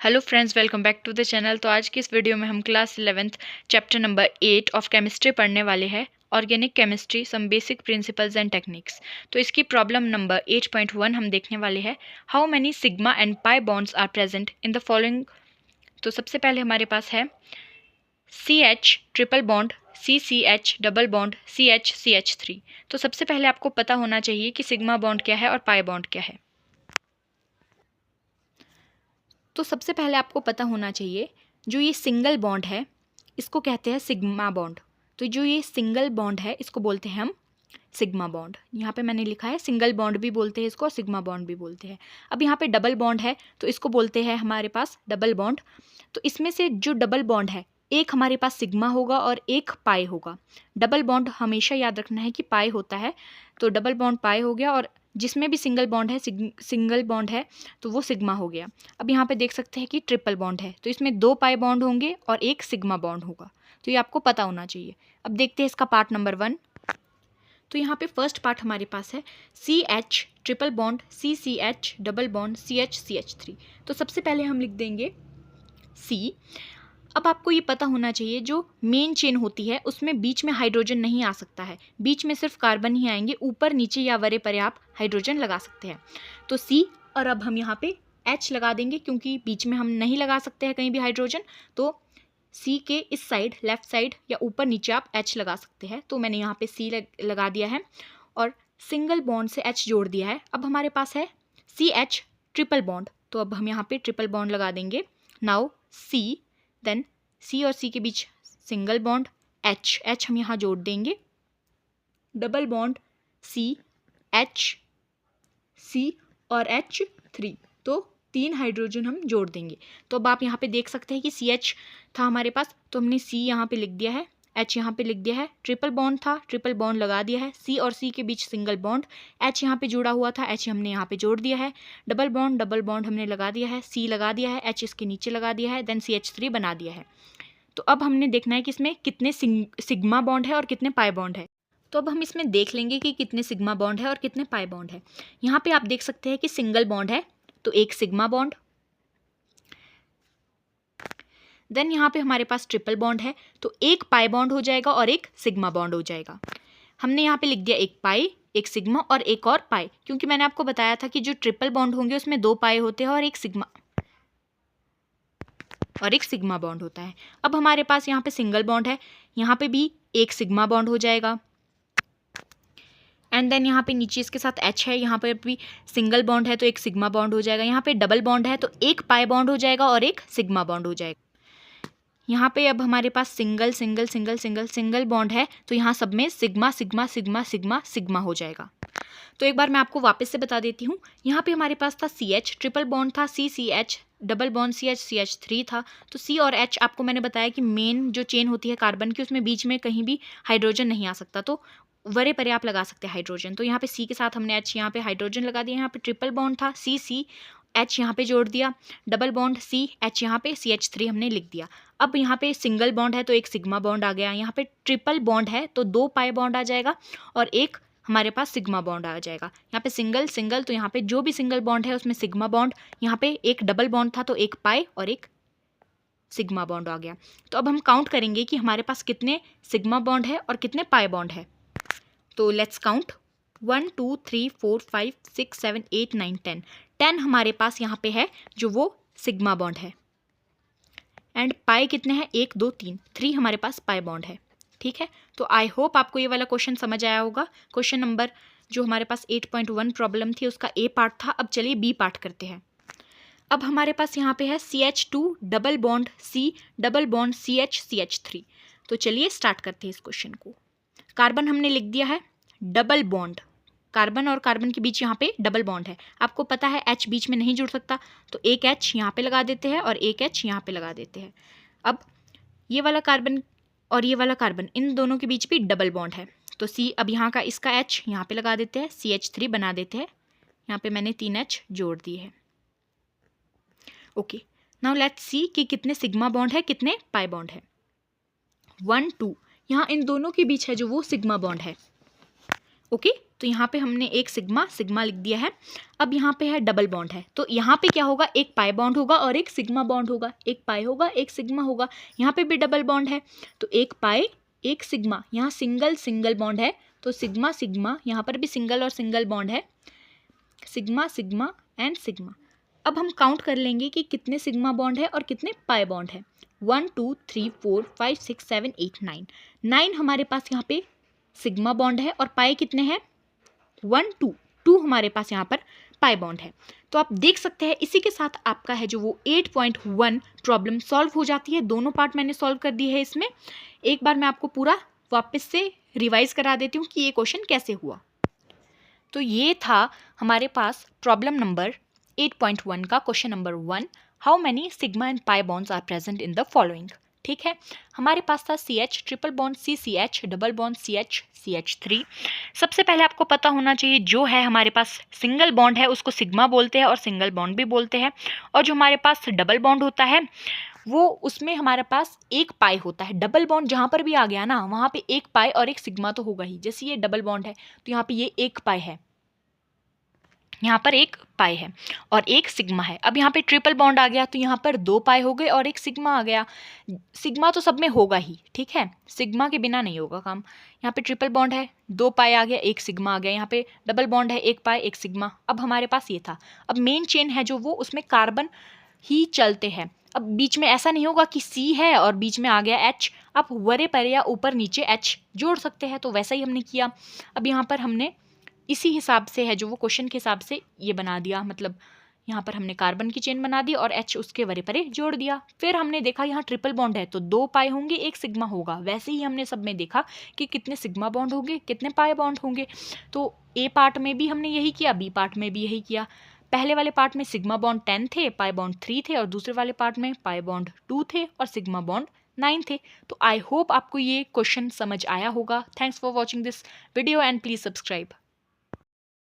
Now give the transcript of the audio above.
Hello friends, welcome back to the channel. तो आज की इस वीडियो में हम class 11th chapter number 8 of chemistry पढ़ने वाले हैं। Organic chemistry, some basic principles and techniques. तो इसकी प्रॉब्लम नंबर 8.1 हम देखने वाले हैं। How many sigma and pi bonds are present in the following. तो सबसे पहले हमारे पास है CH triple bond, CCH double bond, CH CH3। तो सबसे पहले आपको पता होना चाहिए कि सिग्मा बॉन्ड क्या है और पाई बॉन्ड क्या है। तो सबसे पहले आपको पता होना चाहिए, जो ये सिंगल बॉन्ड है इसको कहते हैं सिग्मा बॉन्ड। तो जो ये सिंगल बॉन्ड है इसको बोलते हैं हम सिग्मा बॉन्ड। यहाँ पे मैंने लिखा है सिंगल बॉन्ड भी बोलते हैं इसको और सिग्मा बॉन्ड भी बोलते हैं। अब यहाँ पे डबल बॉन्ड है तो इसको बोलते हैं हमारे पास डबल बॉन्ड। तो इसमें से जो डबल बॉन्ड है, एक हमारे पास सिग्मा होगा और एक पाई होगा। डबल बॉन्ड हमेशा याद रखना है कि पाई होता है, तो डबल बॉन्ड पाई हो गया, और जिसमें भी सिंगल बॉन्ड है सिंगल बॉन्ड है तो वो सिग्मा हो गया। अब यहाँ पे देख सकते हैं कि ट्रिपल बॉन्ड है तो इसमें 2 पाई बॉन्ड होंगे और एक सिग्मा बॉन्ड होगा। तो ये आपको पता होना चाहिए। अब देखते हैं इसका पार्ट नंबर 1। तो यहाँ पे फर्स्ट पार्ट हमारे पास है CH triple bond, CCH double bond, CH CH3। तो सबसे पहले हम लिख देंगे C। अब आपको ये पता होना चाहिए, जो मेन चेन होती है उसमें बीच में हाइड्रोजन नहीं आ सकता है, बीच में सिर्फ कार्बन ही आएंगे। ऊपर नीचे या वरे परे आप हाइड्रोजन लगा सकते हैं। तो C, और अब हम यहाँ पे H लगा देंगे क्योंकि बीच में हम नहीं लगा सकते हैं कहीं भी हाइड्रोजन। तो C के इस साइड, लेफ्ट साइड या ऊपर नीचे आप H लगा सकते हैं। तो मैंने यहाँ पे C लगा दिया है और सिंगल बॉन्ड से H जोड़ दिया है। अब हमारे पास है CH ट्रिपल बॉन्ड, तो अब हम यहाँ पे ट्रिपल बॉन्ड लगा देंगे। नाउ C, देन C और C के बीच सिंगल बॉन्ड H हम यहाँ जोड़ देंगे। डबल बॉन्ड CH C और H3, तो 3 हाइड्रोजन हम जोड़ देंगे। तो अब आप यहाँ पे देख सकते हैं कि CH था हमारे पास, तो हमने C यहाँ पे लिख दिया है, H यहाँ पे लिख दिया है। ट्रिपल बॉन्ड था, ट्रिपल बॉन्ड लगा दिया है। C और C के बीच सिंगल बॉन्ड, H यहाँ पे जुड़ा हुआ था, H हमने यहाँ पे जोड़ दिया है। डबल बॉन्ड हमने लगा दिया है, C लगा दिया है, H इसके नीचे लगा दिया है, देन CH3 बना दिया है। तो अब हमने देखना है कि इसमें कितने सिग्मा बॉन्ड है और कितने पाई बॉन्ड है। तो अब हम इसमें देख लेंगे कि कितने सिग्मा बॉन्ड है और कितने पाई बॉन्ड है। यहाँ पे आप देख सकते हैं कि सिंगल बॉन्ड है तो एक सिग्मा बॉन्ड। देन यहाँ पे हमारे पास ट्रिपल बॉन्ड है तो एक पाई बॉन्ड हो जाएगा और एक सिग्मा बॉन्ड हो जाएगा। हमने यहाँ पे लिख दिया एक पाई, एक सिग्मा और एक और पाई, क्योंकि मैंने आपको बताया था कि जो ट्रिपल बॉन्ड होंगे उसमें 2 पाई होते हैं और एक सिग्मा बॉन्ड होता है। अब हमारे पास यहाँ पे सिंगल बॉन्ड है, यहाँ पे भी एक सिग्मा बॉन्ड हो जाएगा। एंड देन यहाँ पे नीचे इसके साथ H है, यहाँ पर भी सिंगल बॉन्ड है तो एक सिग्मा बॉन्ड हो जाएगा। यहाँ पे डबल बॉन्ड है तो एक पाई बॉन्ड हो जाएगा और एक सिग्मा बॉन्ड हो जाएगा। यहाँ पे अब हमारे पास single single single single single bond है तो यहाँ सब में sigma sigma sigma sigma sigma हो जाएगा। तो एक बार मैं आपको वापस से बता देती हूँ। यहाँ पे हमारे पास था CH ट्रिपल बॉन्ड था, CCH double bond, CH CH3 था। तो C और H आपको मैंने बताया कि मेन जो चेन होती है कार्बन की उसमें बीच में कहीं भी हाइड्रोजन नहीं आ सकता, तो वरे परे आप लगा सकते हैं हाइड्रोजन। तो यहाँ पे C के साथ हमने H यहाँ पे हाइड्रोजन लगा दिया। यहाँ पे ट्रिपल बॉन्ड था, C H यहाँ पे जोड़ दिया। डबल बॉन्ड C H यहाँ पे CH3 हमने लिख दिया। अब यहाँ पे सिंगल बॉन्ड है तो एक सिग्मा बॉन्ड आ गया। यहाँ पे ट्रिपल बॉन्ड है तो 2 पाई बॉन्ड आ जाएगा और एक हमारे पास सिग्मा बॉन्ड आ जाएगा। यहाँ पे सिंगल सिंगल, तो यहाँ पे जो भी सिंगल बॉन्ड है उसमें सिग्मा बॉन्ड। यहाँ पे एक डबल बॉन्ड था तो एक पाई और एक सिग्मा बॉन्ड आ गया। तो अब हम काउंट करेंगे कि हमारे पास कितने सिग्मा बॉन्ड है और कितने पाई बॉन्ड है। तो लेट्स काउंट 1 2 3 4 5 6 7 8 9 10। 10 हमारे पास यहाँ पे है जो वो सिग्मा बॉन्ड है। एंड पाई कितने हैं, 1 2 3, 3 हमारे पास पाई बॉन्ड है। ठीक है, तो आई होप आपको ये वाला क्वेश्चन समझ आया होगा। क्वेश्चन नंबर जो हमारे पास 8.1 प्रॉब्लम थी उसका A पार्ट था। अब चलिए B पार्ट करते हैं। अब हमारे पास यहाँ पे है CH2 double bond C double bond CH CH3। तो चलिए स्टार्ट करते हैं इस क्वेश्चन को। कार्बन हमने लिख दिया है डबल बॉन्ड, कार्बन और कार्बन के बीच यहाँ पे डबल बॉन्ड है। आपको पता है H बीच में नहीं जुड़ सकता, तो एक H यहाँ पे लगा देते हैं और एक H यहाँ पे लगा देते हैं। अब ये वाला कार्बन और ये वाला कार्बन, इन दोनों के बीच भी डबल बॉन्ड है, तो C अब यहाँ का इसका H यहाँ पे लगा देते हैं, CH3 बना देते हैं। यहाँ पे मैंने 3 H जोड़ दिए हैं। ओके, नाउ लेट्स सी कि कितने सिग्मा बॉन्ड है, कितने पाई बॉन्ड है। 1 2, यहाँ इन दोनों के बीच है जो वो सिग्मा बॉन्ड है। ओके, तो यहाँ पे हमने एक सिग्मा सिग्मा लिख दिया है। अब यहाँ पे है डबल बॉन्ड है, तो यहाँ पे क्या होगा, एक पाई बॉन्ड होगा और एक सिग्मा बॉन्ड होगा, एक पाई होगा एक सिग्मा होगा। यहाँ पे भी डबल बॉन्ड है, तो एक पाई एक सिग्मा, यहाँ सिंगल सिंगल बॉन्ड है, तो सिग्मा सिग्मा, यहाँ पर भी सिंगल और सिंगल बॉन्ड है, सिग्मा सिग्मा एंड सिग्मा। अब हम काउंट कर लेंगे कि कितने सिग्मा बॉन्ड है और कितने पाई बॉन्ड है। 1 2 3 4 5 6 7 8 9, 9 हमारे पास यहाँ पे सिग्मा बॉन्ड है और पाई कितने हैं, 1 2, 2 हमारे पास यहाँ पर पाई बॉन्ड है। तो आप देख सकते हैं इसी के साथ आपका है जो वो 8.1 प्रॉब्लम सॉल्व हो जाती है। दोनों पार्ट मैंने सॉल्व कर दी है इसमें। एक बार मैं आपको पूरा वापस से रिवाइज करा देती हूँ कि ये क्वेश्चन कैसे हुआ। तो ये था हमारे पास प्रॉब्लम नंबर 8.1 का question number 1, how many sigma and pi bonds are present in the following. ठीक है, हमारे पास था CH triple bond CCH double bond CH CH3। सबसे पहले आपको पता होना चाहिए जो है हमारे पास सिंगल बॉन्ड है उसको सिग्मा बोलते हैं और सिंगल बॉन्ड भी बोलते हैं, और जो हमारे पास डबल बॉन्ड होता है वो उसमें हमारे पास एक पाई होता है। डबल बॉन्ड जहाँ पर भी आ गया ना वहाँ पे एक पाई और एक सिग्मा तो होगा ही। जैसे ये डबल बॉन्ड है तो यहाँ पे ये एक पाई है, यहाँ पर एक पाई है और एक सिग्मा है। अब यहाँ पे ट्रिपल बॉन्ड आ गया तो यहाँ पर दो पाई हो गए और एक सिग्मा आ गया। सिग्मा तो सब में होगा ही, ठीक है, सिग्मा के बिना नहीं होगा काम। यहाँ पे ट्रिपल बॉन्ड है, दो पाई आ गया एक सिग्मा आ गया। यहाँ पे डबल बॉन्ड है, एक पाई एक सिग्मा। अब हमारे पास ये था। अब मेन चेन है जो वो उसमें कार्बन ही चलते हैं। अब बीच में ऐसा नहीं होगा कि C है और बीच में आ गया H, आप वरे परे या ऊपर नीचे H जोड़ सकते हैं, तो वैसा ही हमने किया। अब यहाँ पर हमने इसी हिसाब से है जो वो क्वेश्चन के हिसाब से ये बना दिया, मतलब यहाँ पर हमने कार्बन की चेन बना दी और H उसके वरे परे जोड़ दिया। फिर हमने देखा यहाँ ट्रिपल बॉन्ड है तो दो पाई होंगे एक सिग्मा होगा। वैसे ही हमने सब में देखा कि कितने सिग्मा बॉन्ड होंगे कितने पाई बॉन्ड होंगे। तो A पार्ट में भी हमने यही किया, B पार्ट में भी यही किया। पहले वाले पार्ट में सिग्मा बॉन्ड 10 थे, पाई बॉन्ड 3 थे, और दूसरे वाले पार्ट में पाई बॉन्ड 2 थे और सिग्मा बॉन्ड 9 थे। तो आई होप आपको ये क्वेश्चन समझ आया होगा। Thanks for watching this video and please subscribe.